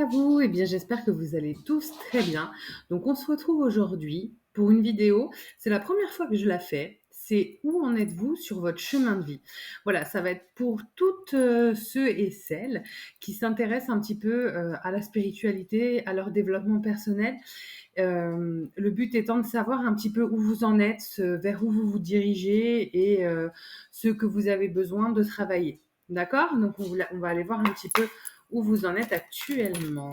à vous, eh bien j'espère que vous allez tous très bien. Donc on se retrouve aujourd'hui pour une vidéo. C'est la première fois que je la fais. C'est où en êtes-vous sur votre chemin de vie? Voilà, ça va être pour toutes ceux et celles qui s'intéressent un petit peu à la spiritualité, à leur développement personnel. Le but étant de savoir un petit peu où vous en êtes, vers où vous vous dirigez et ce que vous avez besoin de travailler. D'accord? Donc on va aller voir un petit peu où vous en êtes actuellement.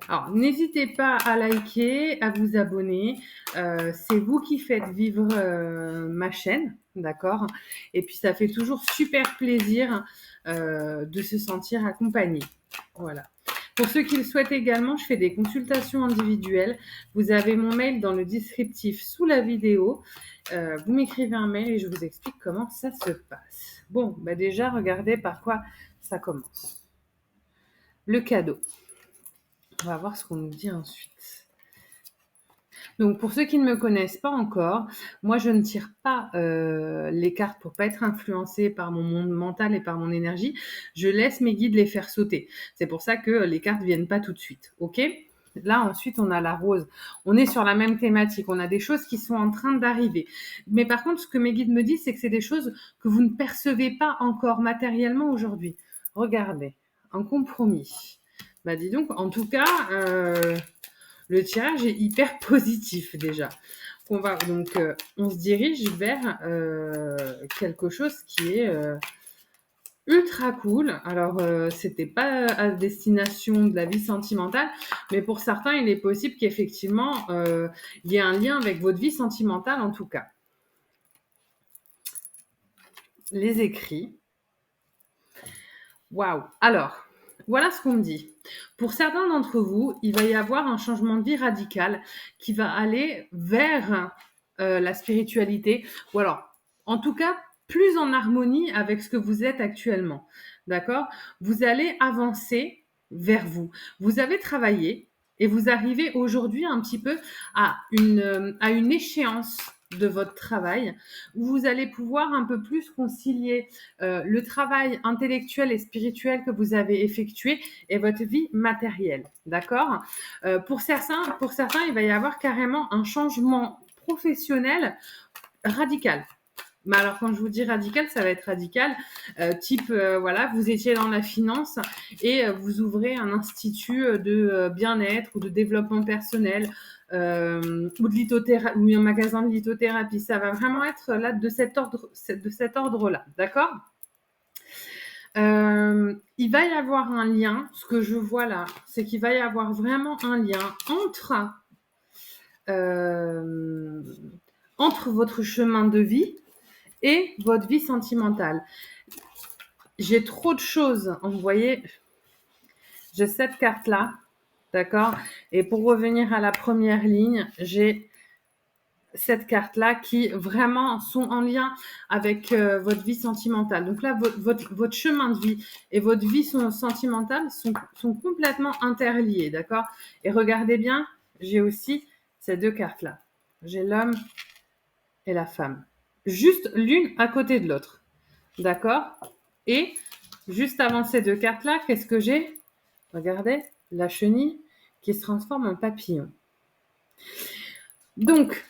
Alors, n'hésitez pas à liker, à vous abonner. C'est vous qui faites vivre ma chaîne, d'accord? Et puis, ça fait toujours super plaisir de se sentir accompagné. Voilà. Pour ceux qui le souhaitent également, je fais des consultations individuelles. Vous avez mon mail dans le descriptif sous la vidéo. Vous m'écrivez un mail et je vous explique comment ça se passe. Bon, bah déjà, regardez par quoi ça commence. Le cadeau. On va voir ce qu'on nous dit ensuite. Donc, pour ceux qui ne me connaissent pas encore, moi, je ne tire pas les cartes pour pas être influencée par mon monde mental et par mon énergie. Je laisse mes guides les faire sauter. C'est pour ça que les cartes viennent pas tout de suite. OK? Là, ensuite, on a la rose. On est sur la même thématique. On a des choses qui sont en train d'arriver. Mais par contre, ce que mes guides me disent, c'est que c'est des choses que vous ne percevez pas encore matériellement aujourd'hui. Regardez, un compromis. Bah dis donc, en tout cas, le tirage est hyper positif déjà. On se dirige vers quelque chose qui est ultra cool. Alors, c'était pas à destination de la vie sentimentale, mais pour certains, il est possible qu'effectivement, il y ait un lien avec votre vie sentimentale en tout cas. Les écrits. Waouh! Alors, voilà ce qu'on me dit. Pour certains d'entre vous, il va y avoir un changement de vie radical qui va aller vers la spiritualité, ou alors, en tout cas, plus en harmonie avec ce que vous êtes actuellement. D'accord? Vous allez avancer vers vous. Vous avez travaillé et vous arrivez aujourd'hui un petit peu à une échéance de votre travail où vous allez pouvoir un peu plus concilier le travail intellectuel et spirituel que vous avez effectué et votre vie matérielle. D'accord? Pour certains, il va y avoir carrément un changement professionnel radical. Mais alors, quand je vous dis radical, ça va être radical. Voilà, vous étiez dans la finance et vous ouvrez un institut de bien-être ou de développement personnel ou un magasin de lithothérapie. Ça va vraiment être là de cet ordre-là. D'accord? Il va y avoir un lien. Ce que je vois là, c'est qu'il va y avoir vraiment un lien entre votre chemin de vie et votre vie sentimentale. J'ai trop de choses. Vous voyez, j'ai cette carte-là, d'accord? Et pour revenir à la première ligne, j'ai cette carte-là qui vraiment sont en lien avec votre vie sentimentale. Donc là, votre chemin de vie et votre vie sentimentale sont complètement interliés, d'accord? Et regardez bien, j'ai aussi ces deux cartes-là. J'ai l'homme et la femme. Juste l'une à côté de l'autre. D'accord? Et juste avant ces deux cartes-là, qu'est-ce que j'ai? Regardez, la chenille qui se transforme en papillon. Donc,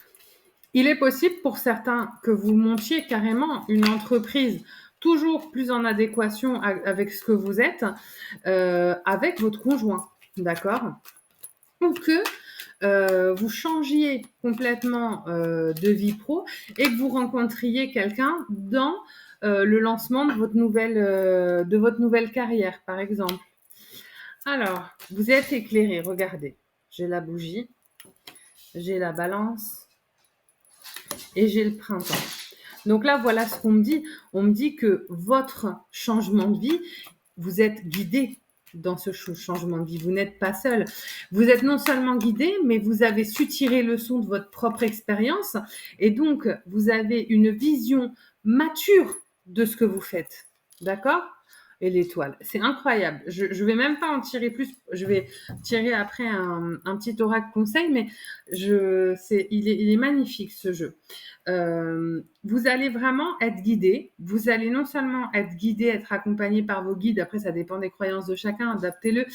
il est possible pour certains que vous montiez carrément une entreprise toujours plus en adéquation avec ce que vous êtes, avec votre conjoint. D'accord? Ou que vous changiez complètement de vie pro et que vous rencontriez quelqu'un dans le lancement de votre nouvelle carrière, par exemple. Alors, vous êtes éclairé, regardez. J'ai la bougie, j'ai la balance et j'ai le printemps. Donc là, voilà ce qu'on me dit. On me dit que votre changement de vie, vous êtes guidé dans ce changement de vie. Vous n'êtes pas seul. Vous êtes non seulement guidé, mais vous avez su tirer leçon de votre propre expérience. Et donc, vous avez une vision mature de ce que vous faites. D'accord? et l'étoile. C'est incroyable. Je vais même pas en tirer plus. Je vais tirer après un petit oracle conseil, mais il est magnifique ce jeu. Vous allez vraiment être guidé. Vous allez non seulement être guidé, être accompagné par vos guides. Après, ça dépend des croyances de chacun, adaptez-le.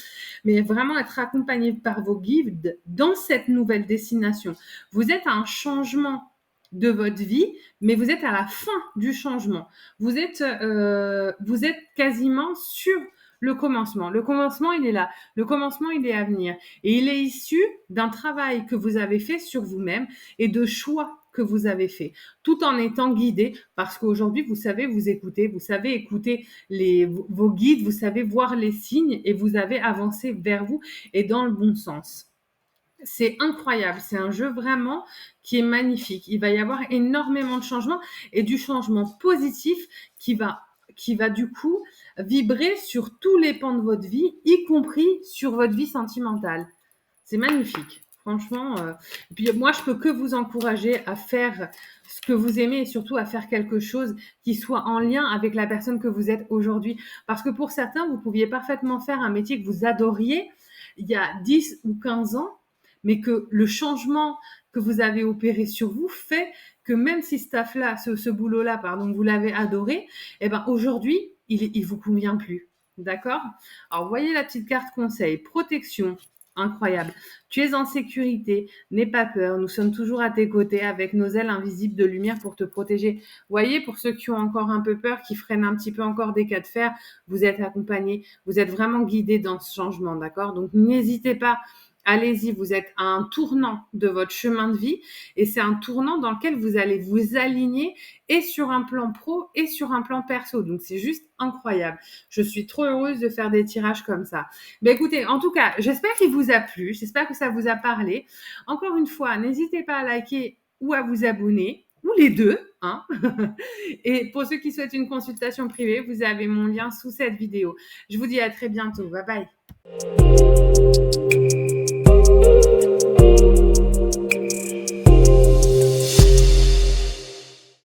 Mais vraiment être accompagné par vos guides dans cette nouvelle destination. Vous êtes à un changement de votre vie, mais vous êtes à la fin du changement. Vous êtes quasiment sur le commencement. Le commencement, il est là. Le commencement, il est à venir. Et il est issu d'un travail que vous avez fait sur vous-même et de choix que vous avez fait, tout en étant guidé, parce qu'aujourd'hui, vous savez vous écouter, vous savez écouter vos guides, vous savez voir les signes et vous avez avancé vers vous et dans le bon sens. C'est incroyable, c'est un jeu vraiment qui est magnifique. Il va y avoir énormément de changements et du changement positif qui va du coup vibrer sur tous les pans de votre vie, y compris sur votre vie sentimentale. C'est magnifique. Franchement, et puis moi, je peux que vous encourager à faire ce que vous aimez et surtout à faire quelque chose qui soit en lien avec la personne que vous êtes aujourd'hui. Parce que pour certains, vous pouviez parfaitement faire un métier que vous adoriez il y a 10 ou 15 ans, mais que le changement que vous avez opéré sur vous fait que même si ce boulot-là, pardon, vous l'avez adoré, eh ben aujourd'hui, il vous convient plus. D'accord? Alors, voyez la petite carte conseil. Protection. Incroyable. Tu es en sécurité, n'aie pas peur, nous sommes toujours à tes côtés avec nos ailes invisibles de lumière pour te protéger. Voyez, pour ceux qui ont encore un peu peur, qui freinent un petit peu encore des cas de fer, vous êtes accompagnés, vous êtes vraiment guidés dans ce changement, d'accord? Donc n'hésitez pas, allez-y, vous êtes à un tournant de votre chemin de vie et c'est un tournant dans lequel vous allez vous aligner et sur un plan pro et sur un plan perso. Donc c'est juste incroyable. Je suis trop heureuse de faire des tirages comme ça. Ben écoutez, en tout cas, j'espère qu'il vous a plu, j'espère que ça vous a parlé. Encore une fois, n'hésitez pas à liker ou à vous abonner, ou les deux, hein. Et pour ceux qui souhaitent une consultation privée, vous avez mon lien sous cette vidéo. Je vous dis à très bientôt. Bye bye.